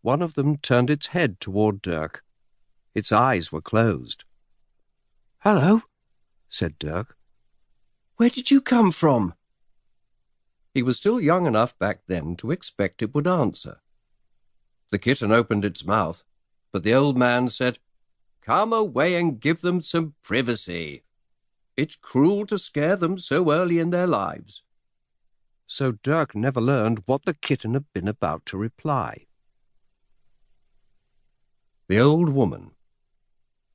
one of them turned its head toward Dirk. Its eyes were closed. "Hello," said Dirk. "Where did you come from?" He was still young enough back then to expect it would answer. The kitten opened its mouth, but the old man said, "Come away and give them some privacy. It's cruel to scare them so early in their lives." So Dirk never learned what the kitten had been about to reply. The old woman.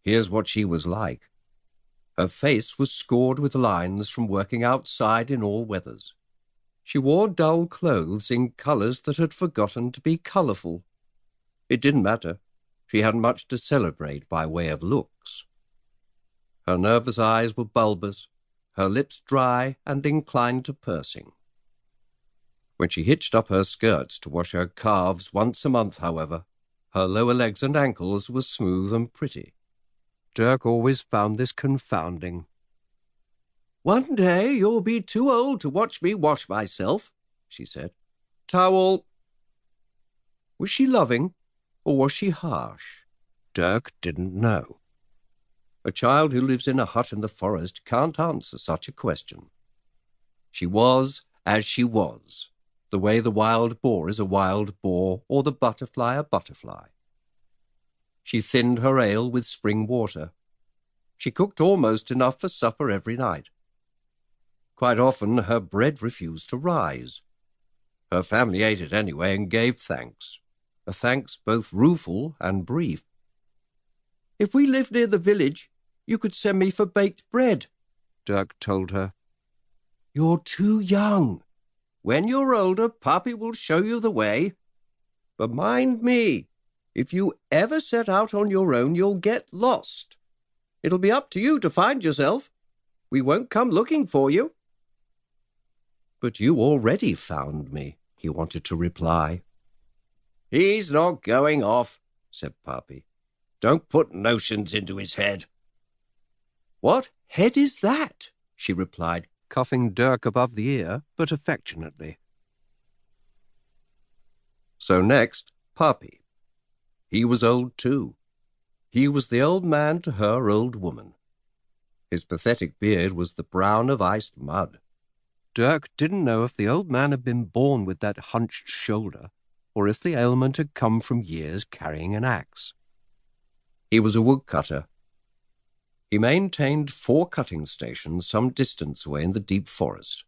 Here's what she was like. Her face was scored with lines from working outside in all weathers. She wore dull clothes in colours that had forgotten to be colourful. It didn't matter. She hadn't much to celebrate by way of looks. Her nervous eyes were bulbous, her lips dry and inclined to pursing. When she hitched up her skirts to wash her calves once a month, however, her lower legs and ankles were smooth and pretty. Dirk always found this confounding. "One day you'll be too old to watch me wash myself," she said. "Towel." Was she loving, or was she harsh? Dirk didn't know. A child who lives in a hut in the forest can't answer such a question. She was as she was, the way the wild boar is a wild boar or the butterfly a butterfly. She thinned her ale with spring water. She cooked almost enough for supper every night. Quite often her bread refused to rise. Her family ate it anyway and gave thanks, a thanks both rueful and brief. "If we lived near the village, you could send me for baked bread," Dirk told her. "You're too young. When you're older, Pappy will show you the way. But mind me, if you ever set out on your own, you'll get lost. It'll be up to you to find yourself. We won't come looking for you." "But you already found me," he wanted to reply. "He's not going off," said Pappy. "Don't put notions into his head." "What head is that?" she replied, cuffing Dirk above the ear, but affectionately. So next, Pappy. He was old too. He was the old man to her old woman. His pathetic beard was the brown of iced mud. Dirk didn't know if the old man had been born with that hunched shoulder, or if the ailment had come from years carrying an axe. He was a woodcutter. He maintained 4 cutting stations some distance away in the deep forest,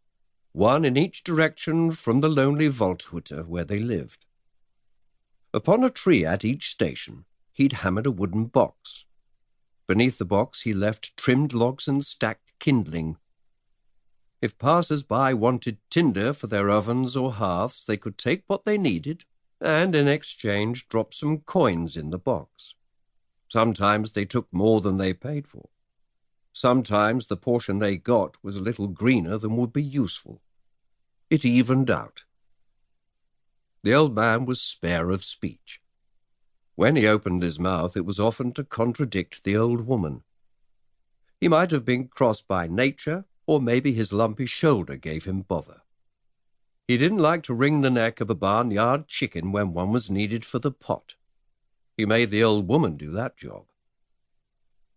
one in each direction from the lonely Waldhütte where they lived. Upon a tree at each station, he'd hammered a wooden box. Beneath the box he left trimmed logs and stacked kindling. If passers-by wanted tinder for their ovens or hearths, they could take what they needed and in exchange drop some coins in the box. Sometimes they took more than they paid for. Sometimes the portion they got was a little greener than would be useful. It evened out. The old man was spare of speech. When he opened his mouth, it was often to contradict the old woman. He might have been crossed by nature, or maybe his lumpy shoulder gave him bother. He didn't like to wring the neck of a barnyard chicken when one was needed for the pot. He made the old woman do that job.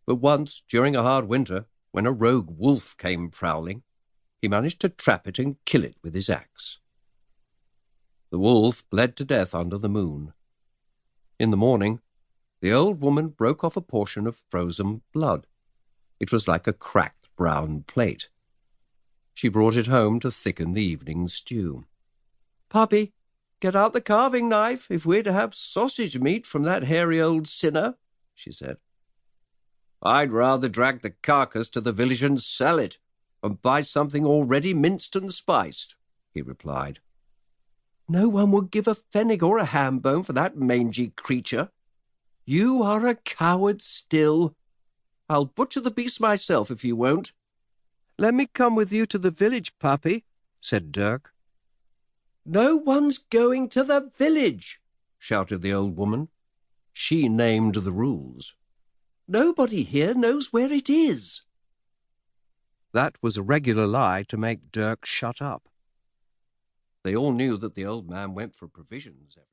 But once, during a hard winter, when a rogue wolf came prowling, he managed to trap it and kill it with his axe. The wolf bled to death under the moon. In the morning, the old woman broke off a portion of frozen blood. It was like a cracked brown plate. She brought it home to thicken the evening stew. "Pappy, get out the carving knife if we're to have sausage meat from that hairy old sinner," she said. "I'd rather drag the carcass to the village and sell it, and buy something already minced and spiced," he replied. "No one would give a pfennig or a ham bone for that mangy creature. You are a coward still. I'll butcher the beast myself if you won't." "Let me come with you to the village, Pappy," said Dirk. "No one's going to the village," shouted the old woman. She named the rules. "Nobody here knows where it is." That was a regular lie to make Dirk shut up. They all knew that the old man went for provisions every